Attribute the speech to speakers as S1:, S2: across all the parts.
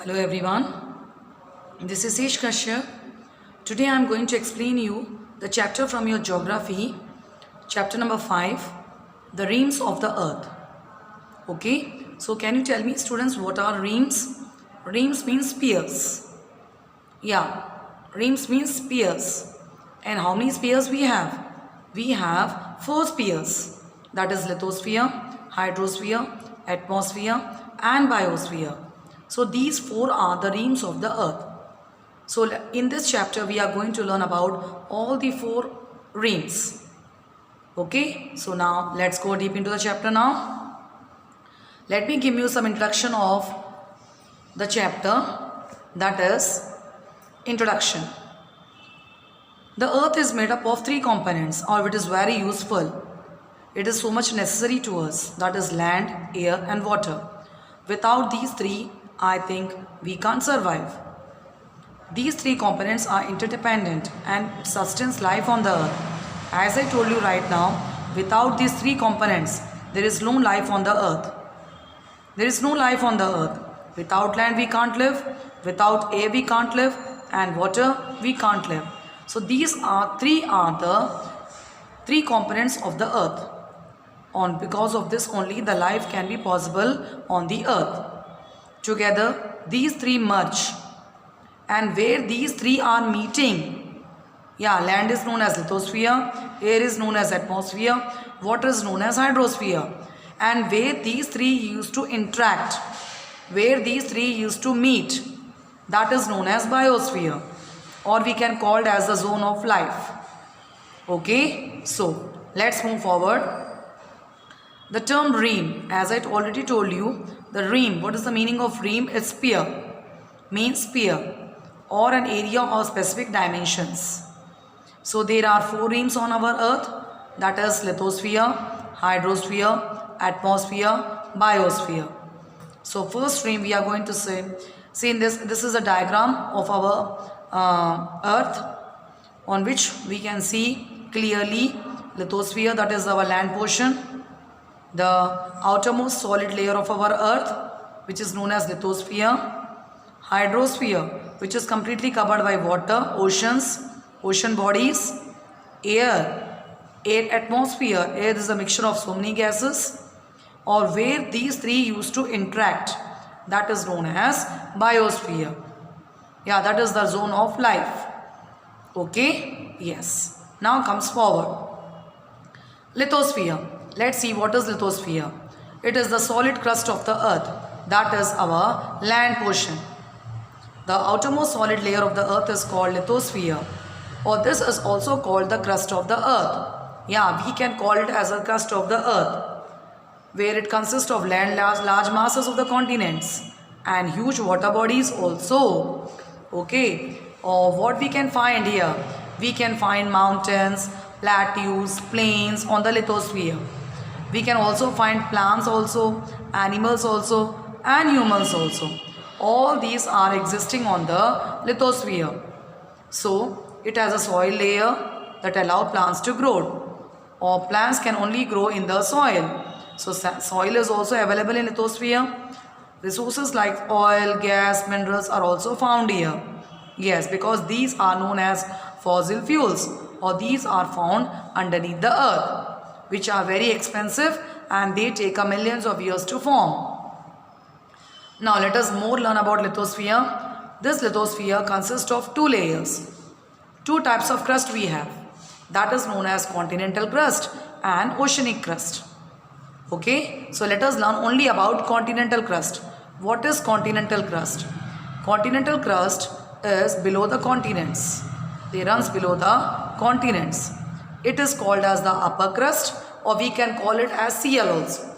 S1: Hello everyone, this is Ish Kashyap. Today I am going to explain you the chapter from your geography, chapter number 5, the rims of the earth. Okay, so can you tell me students what are rims? Rims means spheres. Yeah, rims means spheres. And how many spheres we have? We have 4 spheres, that is lithosphere, hydrosphere, atmosphere and biosphere. So these 4 are the rims of the earth. So in this chapter we are going to learn about all the 4 rims. Okay, so now let's go deep into the chapter now. Let me give you some introduction of the chapter, that is introduction. The earth is made up of 3 components, or it is very useful. It is so much necessary to us, that is land, air and water. Without these 3, I think we can't survive. These 3 components are interdependent and sustains life on the earth. As I told you right now, without these 3 components, there is no life on the earth. There is no life on the earth. Without land we can't live, without air we can't live, and water we can't live. So these are the 3 components of the earth. Because of this only the life can be possible on the earth. Together these 3 merge, and where these 3 are meeting, land is known as lithosphere, air is known as atmosphere, water is known as hydrosphere, and where these 3 used to interact, where these 3 used to meet, that is known as biosphere, or we can call it as the zone of life. Okay, so let's move forward. The term rim, as I already told you, the rim, what is the meaning of rim? It's sphere, means sphere, or an area or specific dimensions. So there are 4 rims on our earth, that is lithosphere, hydrosphere, atmosphere, biosphere. So first rim we are going to see in this is a diagram of our earth, on which we can see clearly lithosphere, that is our land portion, the outermost solid layer of our earth, which is known as lithosphere, hydrosphere, which is completely covered by water, oceans, ocean bodies, air, atmosphere, air is a mixture of so many gases, or where these 3 used to interact, that is known as biosphere. That is the zone of life. Okay, yes. Now comes forward lithosphere. Let's see what is lithosphere. It is the solid crust of the earth, that is our land portion. The outermost solid layer of the earth is called lithosphere, or this is also called the crust of the earth. We can call it as a crust of the earth, where it consists of land, large masses of the continents and huge water bodies also. Okay, or what we can find here? We can find mountains, plateaus, plains on the lithosphere. We can also find plants also, animals also, and humans also. All these are existing on the lithosphere. So it has a soil layer that allows plants to grow, or plants can only grow in the soil. So soil is also available in lithosphere. Resources like oil, gas, minerals are also found here. Yes, because these are known as fossil fuels, or these are found underneath the earth, which are very expensive and they take millions of years to form. Now let us more learn about lithosphere. This lithosphere consists of 2 layers. 2 types of crust we have, that is known as continental crust and oceanic crust. Okay, so let us learn only about continental crust. What is continental crust? Continental crust is below the continents. They runs below the continents. It is called as the upper crust, or we can call it as CL also.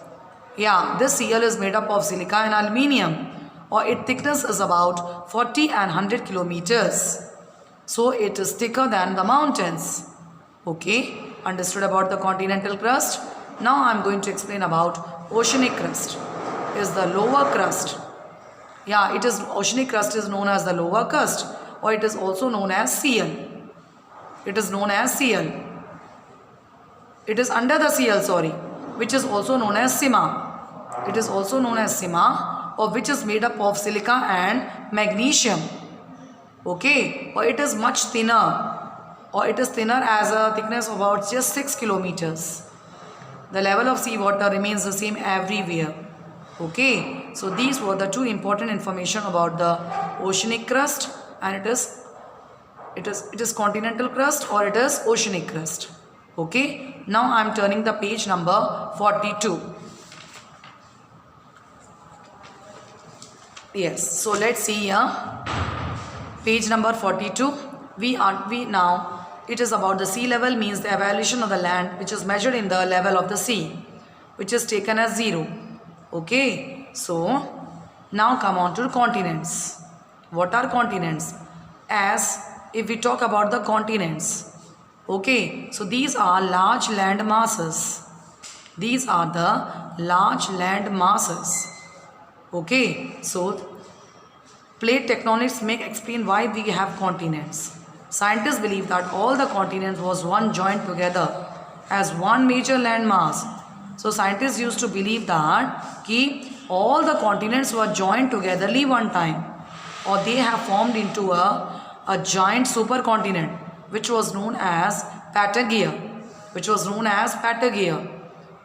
S1: This CL is made up of silica and aluminium, or its thickness is about 40 and 100 kilometers. So it is thicker than the mountains. Okay, understood about the continental crust. Now I am going to explain about oceanic crust. Is the lower crust. Oceanic crust is known as the lower crust, or it is also known as CL. It is known as CL. It is under the CL, which is also known as Sima. It is also known as Sima, of which is made up of silica and magnesium. Okay, or it is much thinner, or it is thinner as a thickness of about just 6 kilometers. The level of seawater remains the same everywhere. Okay, so these were the two important information about the oceanic crust, and it is continental crust or it is oceanic crust. Okay, now I am turning the page number 42. Yes, so let's see here. Page number 42. We now, it is about the sea level, means the evaluation of the land which is measured in the level of the sea, which is taken as 0. Okay, so now come on to continents. What are continents? As if we talk about the continents, okay, so these are large land masses. These are the large land masses. Okay, so plate tectonics may explain why we have continents. Scientists believe that all the continents was once joined together as one major land mass. So scientists used to believe that all the continents were joined togetherly one time, or they have formed into a giant supercontinent which was known as Patagonia,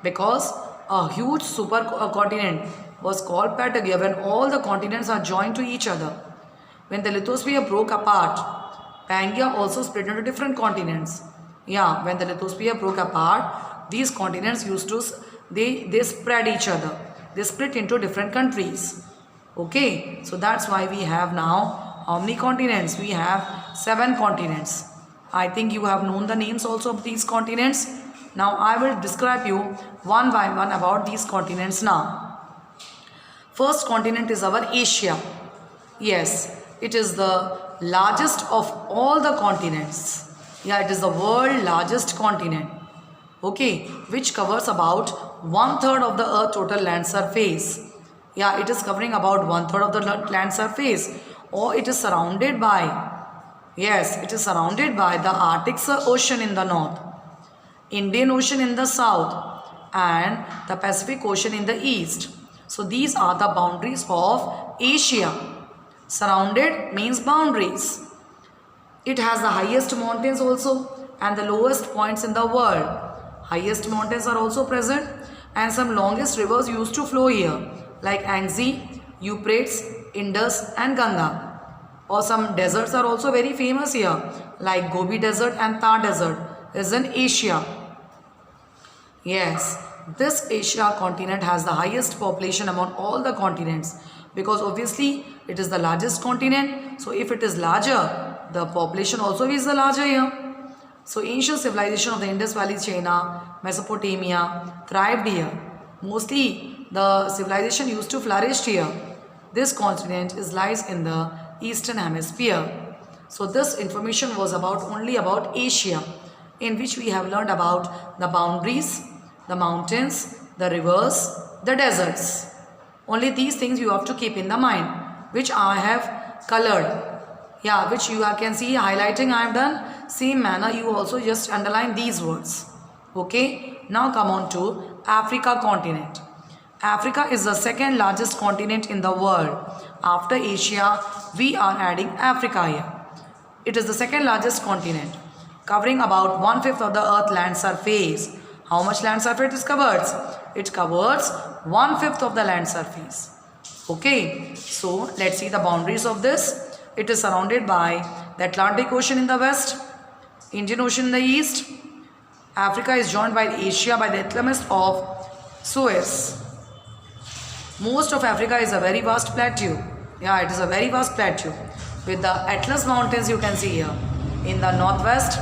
S1: because a huge supercontinent was called Patagonia when all the continents are joined to each other. When the lithosphere broke apart, Pangaea also split into different continents. Yeah, when the lithosphere broke apart, these continents used to, they spread each other. They split into different countries. Okay, so that's why we have now how many continents? We have 7 continents. I think you have known the names also of these continents. Now I will describe you one by one about these continents now. First continent is our Asia. Yes, it is the largest of all the continents. Yeah, it is the world's largest continent. Okay, which covers about 1/3 of the Earth's total land surface. Yeah, it is covering about 1/3 of the land surface, or it is surrounded by, yes, it is surrounded by the Arctic Ocean in the north, Indian Ocean in the south, and the Pacific Ocean in the east. So these are the boundaries of Asia. Surrounded means boundaries. It has the highest mountains also and the lowest points in the world. Highest mountains are also present, and some longest rivers used to flow here, like Yangtze, Euphrates, Indus and Ganga. Or some deserts are also very famous here, like Gobi Desert and Thar Desert is in Asia. Yes, this Asia continent has the highest population among all the continents, because obviously it is the largest continent. So if it is larger, the population also is the larger here. So ancient civilization of the Indus Valley, China, Mesopotamia thrived here. Mostly the civilization used to flourish here. This continent lies in the eastern hemisphere. So this information was only about Asia, in which we have learned about the boundaries, the mountains, the rivers, the deserts. Only these things you have to keep in the mind, which I have colored. Yeah, which you can see highlighting I have done. Same manner you also just underline these words. Okay, now come on to Africa continent. Africa is the second largest continent in the world. After Asia, we are adding Africa here. It is the second largest continent, covering about 1/5 of the Earth's land surface. How much land surface it covers? It covers 1/5 of the land surface. Okay, so let's see the boundaries of this. It is surrounded by the Atlantic Ocean in the west, Indian Ocean in the east. Africa is joined by Asia by the Isthmus of Suez. Most of Africa is a very vast plateau. Yeah, it is a very vast plateau with the Atlas Mountains you can see here in the northwest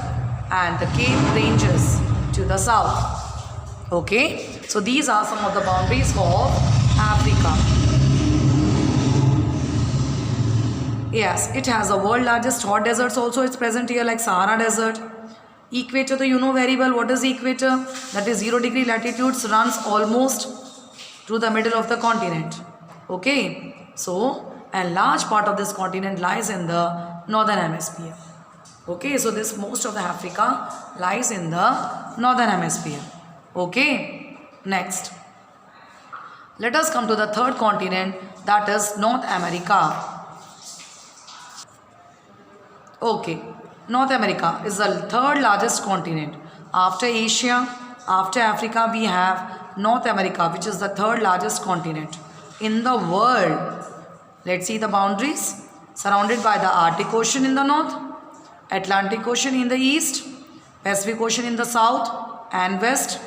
S1: and the Cape Ranges to the south. Okay, so these are some of the boundaries of Africa. Yes, it has the world largest hot deserts also. It's present here, like Sahara Desert. Equator, you know very well what is equator. That is 0 degree latitudes, runs almost to the middle of the continent. Okay, so a large part of this continent lies in the northern hemisphere. Okay, so this most of the Africa lies in the northern hemisphere. Okay, next let us come to the third continent, that is North America. Okay, North America is the third largest continent. After Asia, after Africa, we have North America, which is the third largest continent in the world. Let's see the boundaries. Surrounded by the Arctic Ocean in the north, Atlantic Ocean in the east, Pacific Ocean in the south and west.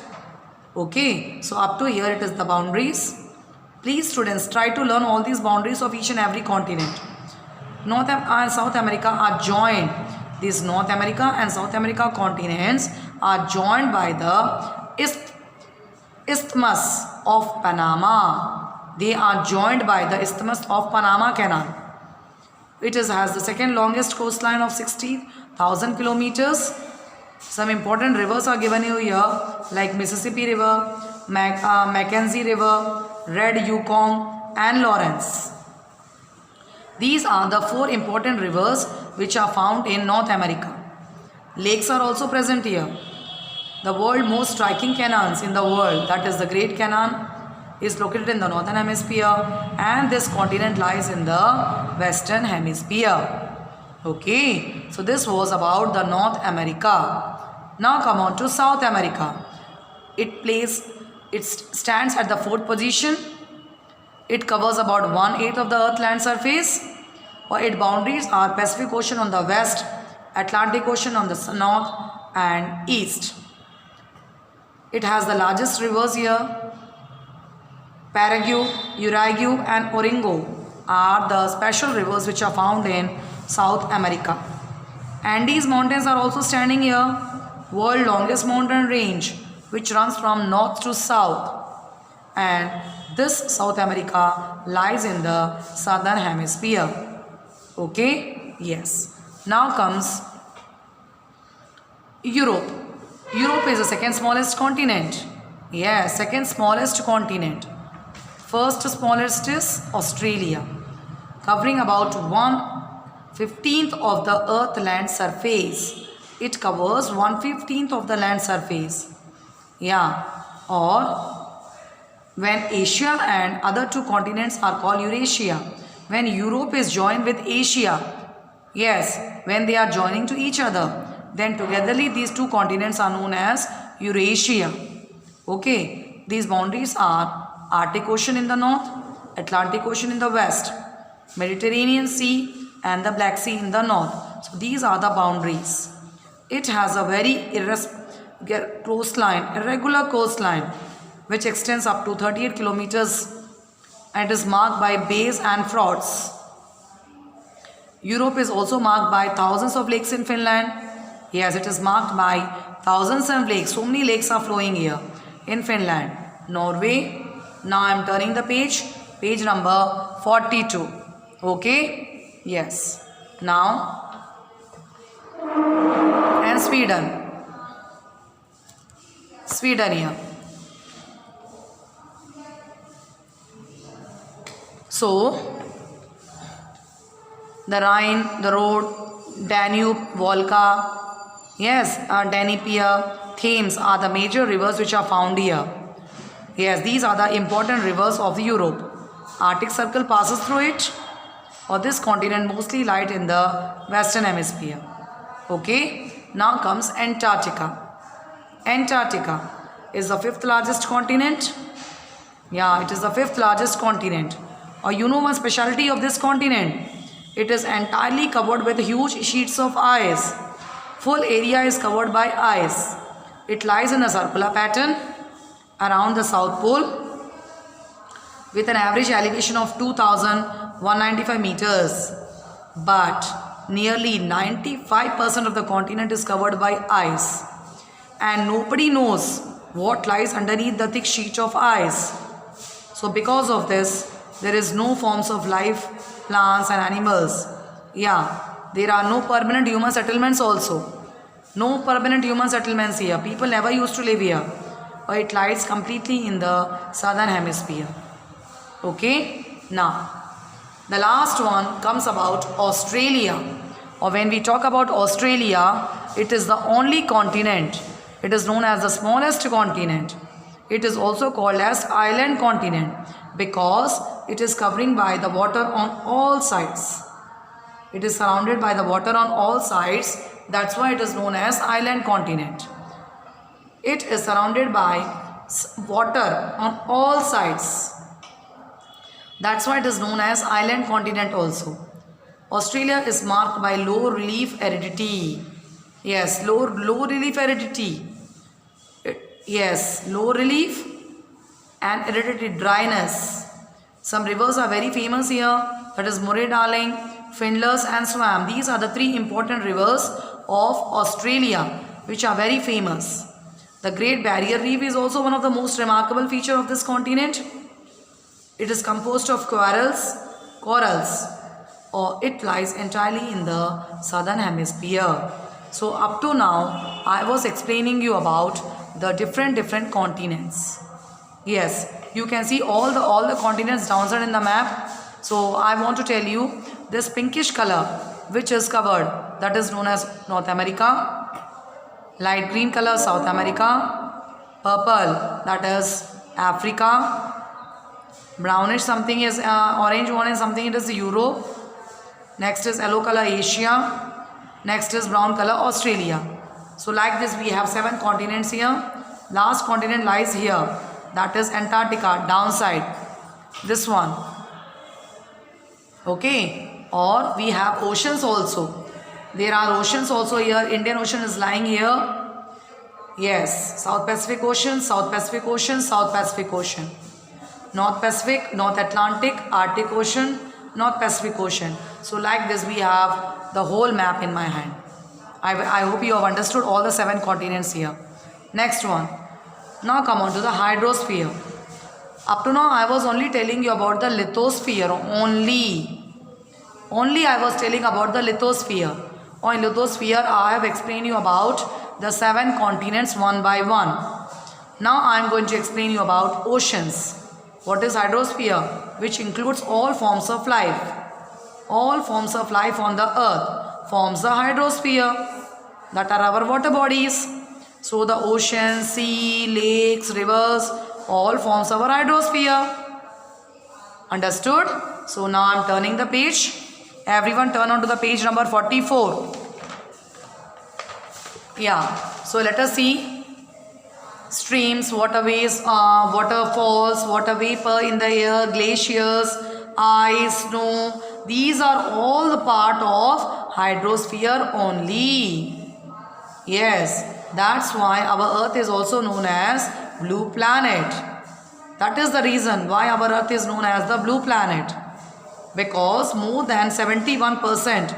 S1: Okay, so up to here it is the boundaries. Please students, try to learn all these boundaries of each and every continent. North and South America are joined. These North America and South America continents are joined by the Isthmus of Panama. They are joined by the Isthmus of Panama Canal. It has the second longest coastline of 60,000 kilometers. Some important rivers are given you here, like Mississippi River, Mackenzie River, Red Yukon and Lawrence. These are the 4 important rivers which are found in North America. Lakes are also present here. The world's most striking canyons in the world, that is the Great Canyon, is located in the northern hemisphere, and this continent lies in the western hemisphere. Okay, so this was about the North America. Now come on to South America. It stands at the 4th position. It covers about 1/8 of the Earth's land surface. Its boundaries are Pacific Ocean on the west, Atlantic Ocean on the north and east. It has the largest rivers here. Paraguay, Uruguay and Oringo are the special rivers which are found in South America. Andes Mountains are also standing here. World's longest mountain range which runs from north to south. And this South America lies in the southern hemisphere. Okay, yes. Now comes Europe. Europe is the second smallest continent. Yes, second smallest continent. First smallest is Australia, covering about 1/15 of the Earth land surface. It covers 1/15 of the land surface. Yeah, or when Asia and other 2 continents are called Eurasia. When Europe is joined with Asia, yes, when they are joining to each other, then togetherly these 2 continents are known as Eurasia. Okay, these boundaries are Arctic Ocean in the north, Atlantic Ocean in the west, Mediterranean Sea and the Black Sea in the north. So these are the boundaries. It has a very irregular coastline which extends up to 38 kilometers and it is marked by bays and fjords. Europe is also marked by thousands of lakes in Finland. Yes, it is marked by thousands of lakes. So many lakes are flowing here in Finland. Norway. Now I am turning the page number 42. Okay, yes. Now, and Sweden here. So, the Rhine, the Rhone, Danube, Volga, yes, Danube, Thames are the major rivers which are found here. Yes, these are the important rivers of Europe. Arctic Circle passes through it, or this continent mostly lies in the western hemisphere. Okay, now comes Antarctica. Antarctica is the 5th largest continent. Yeah, it is the 5th largest continent. Or you know one specialty of this continent? It is entirely covered with huge sheets of ice. Full area is covered by ice. It lies in a circular pattern around the South Pole with an average elevation of 2,195 meters. But nearly 95% of the continent is covered by ice. And nobody knows what lies underneath the thick sheet of ice. So because of this, there is no forms of life, plants and animals. Yeah, there are no permanent human settlements also. No permanent human settlements here. People never used to live here. Or it lies completely in the southern hemisphere. Okay, now the last one comes about Australia. Or when we talk about Australia, it is the only continent. It is known as the smallest continent. It is also called as island continent because it is covering by the water on all sides. It is surrounded by the water on all sides. That's why it is known as island continent. It is surrounded by water on all sides. That's why it is known as island continent also. Australia is marked by low relief aridity. Yes, low relief aridity. Yes, low relief and aridity, dryness. Some rivers are very famous here. That is Murray-Darling, Flinders and Swam. These are the three important rivers of Australia which are very famous. The Great Barrier Reef is also one of the most remarkable features of this continent. It is composed of corals, or it lies entirely in the southern hemisphere. So up to now, I was explaining you about the different continents. Yes, you can see all the continents downside in the map. So I want to tell you this pinkish color which is covered, that is known as North America. Light green color, South America. Purple, that is Africa. Brownish something is orange one is something, it is Europe. Next is yellow color, Asia. Next is brown color, Australia. So like this we have 7 continents here. Last continent lies here, that is Antarctica, downside. This one. Okay. Or we have oceans also. There are oceans also here. Indian Ocean is lying here. Yes, South Pacific Ocean, South Pacific Ocean, South Pacific Ocean. North Pacific, North Atlantic, Arctic Ocean, North Pacific Ocean. So like this we have the whole map in my hand. I hope you have understood all the 7 continents here. Next one. Now come on to the hydrosphere. Up to now I was only telling you about the lithosphere only I was telling about the lithosphere. On lithosphere I have explained you about the 7 continents one by one. Now I am going to explain you about oceans. What is hydrosphere? Which includes all forms of life. All forms of life on the earth forms the hydrosphere. That are our water bodies. So the ocean, sea, lakes, rivers, all forms our hydrosphere. Understood? So now I am turning the page. Everyone turn on to the page number 44. Yeah. So let us see. Streams, waterways, waterfalls, water vapor in the air, glaciers, ice, snow. These are all the part of hydrosphere only. Yes, that's why our earth is also known as blue planet. That is the reason why our earth is known as the blue planet. Because more than 71%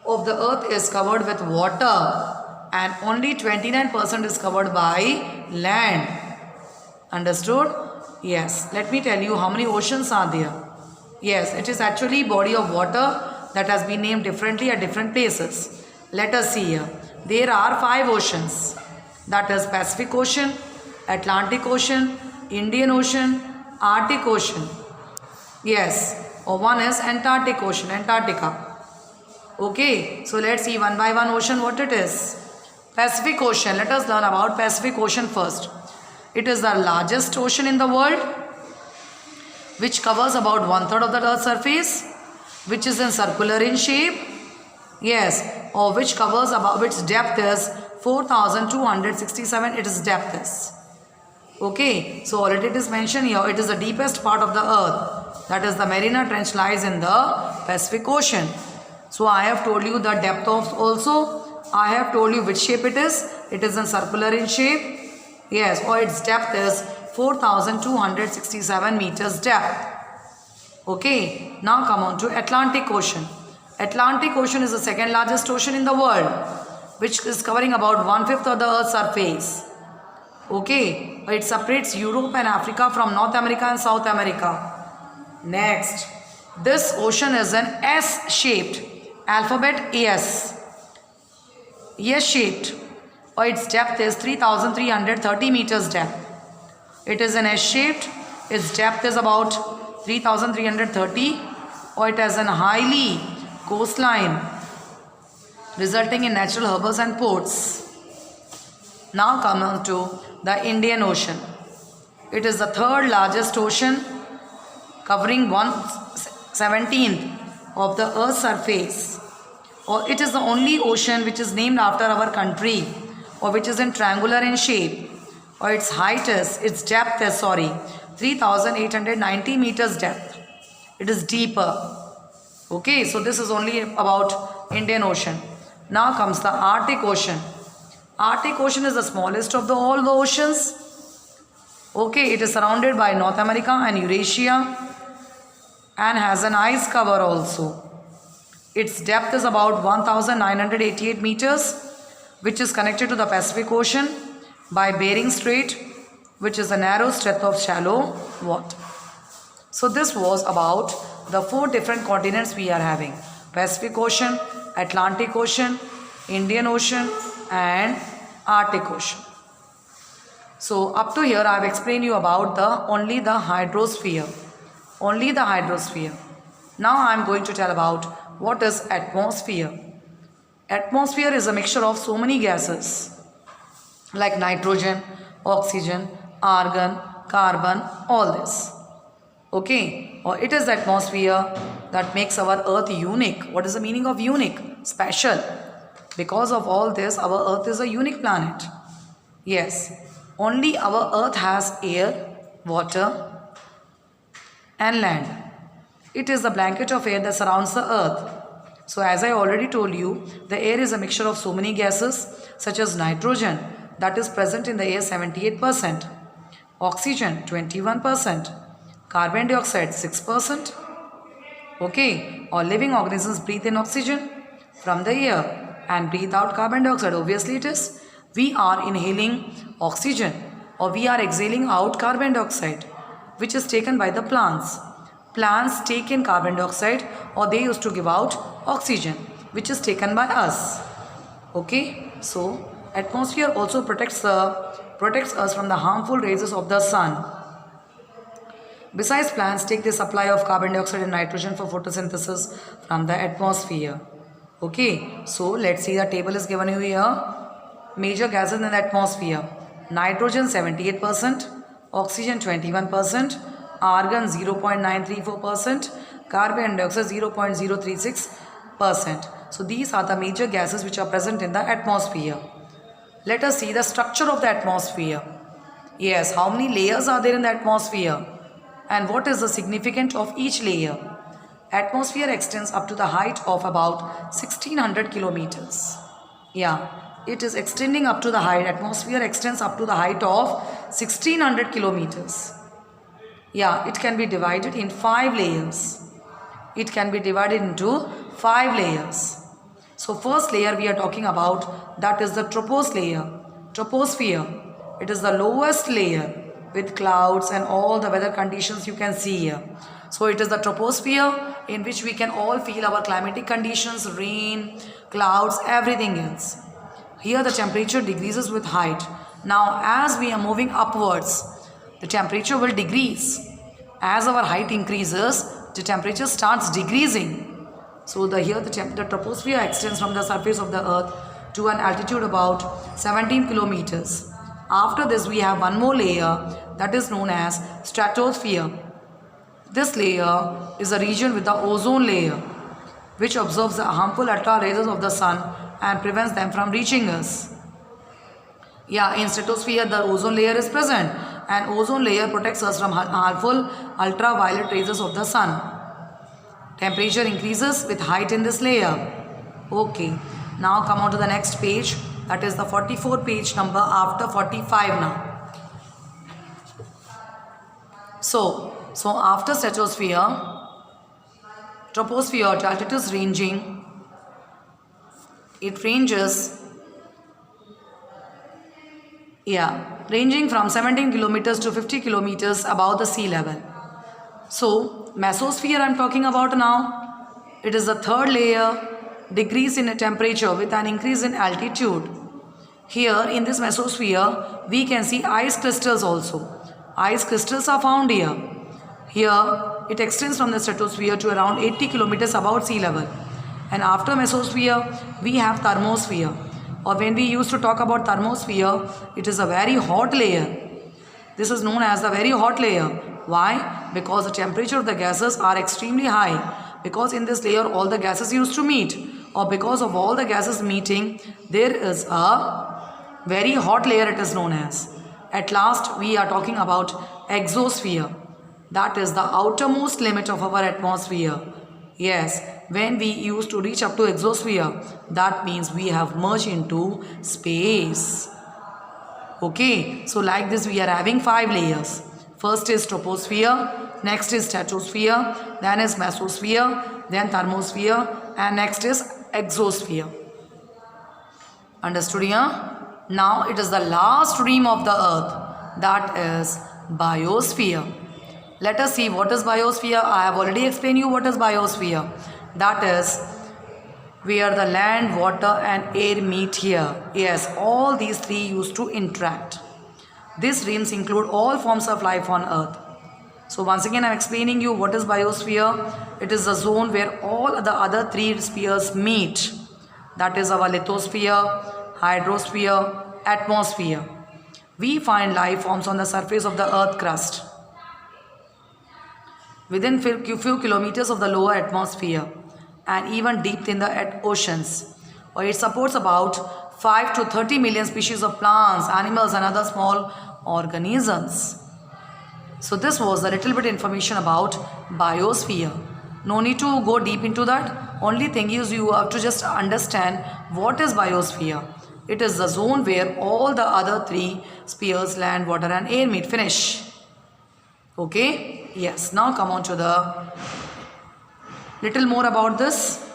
S1: of the earth is covered with water and only 29% is covered by land. Understood? Yes. Let me tell you how many oceans are there. Yes, it is actually body of water that has been named differently at different places. Let us see here. There are 5 oceans. That is Pacific Ocean, Atlantic Ocean, Indian Ocean, Arctic Ocean. Yes. Or one is Antarctic Ocean, Antarctica. Okay. So let's see one by one ocean what it is. Pacific Ocean. Let us learn about Pacific Ocean first. It is the largest ocean in the world, which covers about 1/3 of the Earth's surface, which is in circular in shape. Yes, or which covers about, which depth is 4,267. It is depth is. Okay, so already it is mentioned here. It is the deepest part of the Earth. That is the Mariana Trench lies in the Pacific Ocean. So I have told you the depth of also. I have told you which shape it is. It is in circular in shape. Yes, or its depth is 4,267 meters depth. Okay, now come on to Atlantic Ocean. Atlantic Ocean is the second largest ocean in the world, which is covering about 1/5 of the Earth's surface. Okay, it separates Europe and Africa from North America and South America. Next, this ocean is an S-shaped, alphabet AS. S-shaped, or its depth is 3,330 meters depth. It is an S-shaped, its depth is about 3,330, or it has a highly coastline resulting in natural harbors and ports. Now come on to the Indian Ocean. It is the third largest ocean covering 1/17 of the Earth's surface. Or it is the only ocean which is named after our country, or which is in triangular in shape, or its depth is 3,890 meters depth. It is deeper. Okay, so this is only about Indian Ocean. Now comes the Arctic Ocean. Arctic Ocean is the smallest of all the oceans. Okay, it is surrounded by North America and Eurasia and has an ice cover also. Its depth is about 1,988 meters, which is connected to the Pacific Ocean by Bering Strait, which is a narrow stretch of shallow water. So this was about the 4 different continents we are having: Pacific Ocean, Atlantic Ocean, Indian Ocean and Arctic Ocean. So up to here I have explained you about only the hydrosphere. Only the hydrosphere. Now I am going to tell about what is atmosphere. Atmosphere is a mixture of so many gases like nitrogen, oxygen, argon, carbon, all this. Okay, or it is the atmosphere that makes our earth unique. What is the meaning of unique? Special. Because of all this, our earth is a unique planet. Yes, only our earth has air, water and land. It is the blanket of air that surrounds the earth. So as I already told you, the air is a mixture of so many gases such as nitrogen, that is present in the air 78%, oxygen 21%, carbon dioxide 6%. Okay, all living organisms breathe in oxygen from the air and breathe out carbon dioxide. Obviously it is. We are inhaling oxygen or we are exhaling out carbon dioxide, which is taken by the plants. Plants take in carbon dioxide or they used to give out oxygen, which is taken by us. Okay, so atmosphere also protects us from the harmful rays of the sun. Besides, plants take the supply of carbon dioxide and nitrogen for photosynthesis from the atmosphere. Okay, so let's see, the table is given you here. Major gases in the atmosphere: nitrogen 78%, oxygen 21%, argon 0.934%, carbon dioxide 0.036%. So these are the major gases which are present in the atmosphere. Let us see the structure of the atmosphere. Yes, how many layers are there in the atmosphere and what is the significance of each layer? Atmosphere extends up to the height of about 1600 kilometers. Yeah, it is extending up to the height. Atmosphere extends up to the height of 1600 kilometers. Yeah, it can be divided in 5 layers. It can be divided into 5 layers. So first layer we are talking about, that is the troposphere. Troposphere. It is the lowest layer with clouds and all the weather conditions you can see here. So it is the troposphere in which we can all feel our climatic conditions, rain, clouds, everything else. Here the temperature decreases with height. Now as we are moving upwards, the temperature will decrease. As our height increases, the temperature starts decreasing. So here the troposphere extends from the surface of the earth to an altitude about 17 kilometers. After this we have one more layer that is known as stratosphere. This layer is a region with the ozone layer which absorbs the harmful ultra rays of the sun and prevents them from reaching us. Yeah, in stratosphere the ozone layer is present and ozone layer protects us from harmful ultraviolet rays of the sun. Temperature increases with height in this layer. Okay, now come on to the next page, that is the 44 page number after 45 now. So after stratosphere, troposphere, altitudes ranging, it ranges ranging from 17 kilometers to 50 kilometers above the sea level. So mesosphere I am talking about now. It is the third layer, decrease in temperature with an increase in altitude. Here in this mesosphere we can see ice crystals also. Ice crystals are found here. Here it extends from the stratosphere to around 80 kilometers above sea level. And after mesosphere we have thermosphere. Or when we used to talk about thermosphere, it is a very hot layer. This is known as the very hot layer. Why? because the temperature of the gases are extremely high, because in this layer all the gases used to meet, or because of all the gases meeting, there is a very hot layer, it is known as. At last we are talking about exosphere. That is the outermost limit of our atmosphere. Yes, when we used to reach up to exosphere, that means we have merged into space. Okay, so like this we are having 5 layers. First is troposphere, next is stratosphere, then is mesosphere, then thermosphere, and next is exosphere. Understood here? Now it is the last realm of the earth, that is biosphere. Let us see what is biosphere. I have already explained you what is biosphere. That is where the land, water and air meet here. Yes, all these 3 used to interact. These realms include all forms of life on earth. So once again I am explaining you what is biosphere. It is the zone where all the other 3 spheres meet. That is our lithosphere, hydrosphere, atmosphere. We find life forms on the surface of the earth crust, within few kilometers of the lower atmosphere, and even deep in the oceans. It supports about 5 to 30 million species of plants, animals and other small organisms. So this was a little bit information about biosphere. No need to go deep into that. Only thing is you have to just understand what is biosphere. It is the zone where all the other 3 spheres, land, water and air meet. Finish. Okay? Yes. Now come on to the little more about this.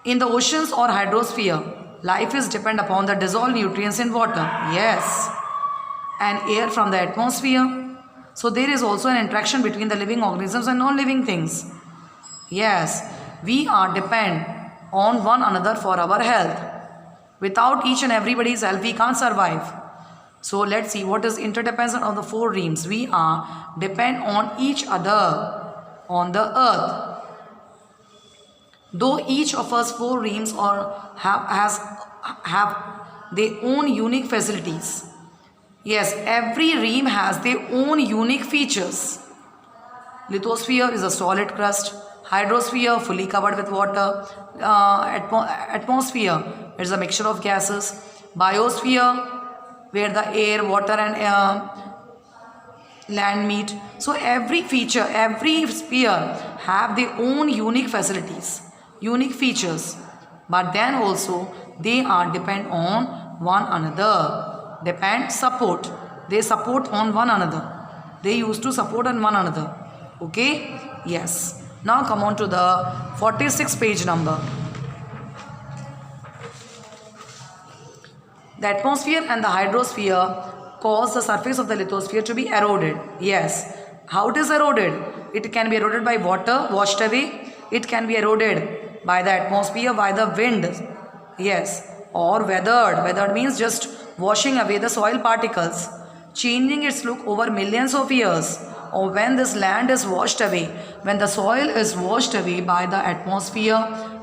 S1: In the oceans or hydrosphere, life is depend upon the dissolved nutrients in water. Yes. And air from the atmosphere. So there is also an interaction between the living organisms and non-living things. Yes, we are depend on one another for our health. Without each and everybody's help, we can't survive. So let's see what is interdependence on the 4 realms. We are depend on each other on the earth. Though each of us 4 realms have their own unique facilities. Yes, every realm has their own unique features. Lithosphere is a solid crust. Hydrosphere fully covered with water. Atmosphere is a mixture of gases. Biosphere where the air, water and land meet. So every feature, every sphere have their own unique facilities, unique features. But then also they are depend on one another. Depend, support. They support on one another. They used to support on one another. Okay? Yes. Now come on to the 46 page number. The atmosphere and the hydrosphere cause the surface of the lithosphere to be eroded. Yes. How it is eroded? It can be eroded by water washed away. It can be eroded by the atmosphere, by the wind. Yes. Or weathered. Weathered means just washing away the soil particles, changing its look over millions of years. Or when this land is washed away, when the soil is washed away by the atmosphere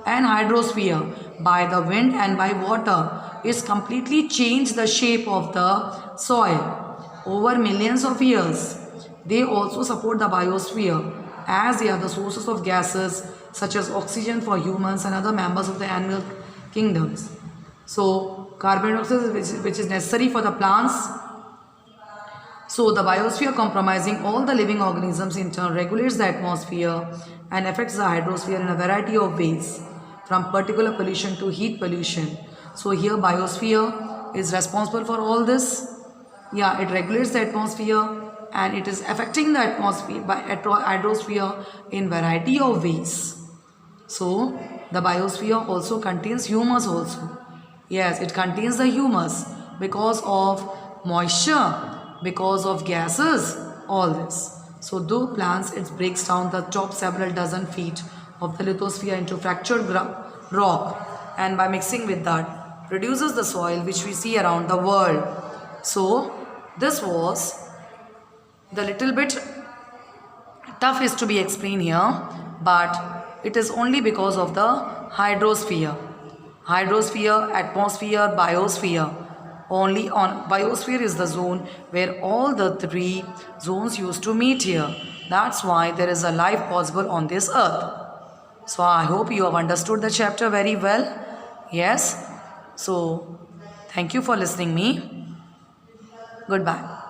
S1: and hydrosphere, by the wind and by water, it's completely changed the shape of the soil over millions of years. They also support the biosphere as they are the sources of gases such as oxygen for humans and other members of the animal kingdoms. So carbon dioxide which is necessary for the plants. So the biosphere comprising all the living organisms in turn regulates the atmosphere and affects the hydrosphere in a variety of ways, from particulate pollution to heat pollution. So here biosphere is responsible for all this. Yeah, it regulates the atmosphere and it is affecting the atmosphere by hydrosphere in variety of ways. So the biosphere also contains humus also. Yes, it contains the humus because of moisture, because of gases, all this. So though plants, it breaks down the top several dozen feet of the lithosphere into fractured rock, and by mixing with that produces the soil which we see around the world. So this was the little bit tough is to be explained here, but it is only because of the hydrosphere. Hydrosphere, atmosphere, biosphere. Only on biosphere is the zone where all the three zones used to meet here. That's why there is a life possible on this earth. So I hope you have understood the chapter very well. Yes. So thank you for listening me. Goodbye.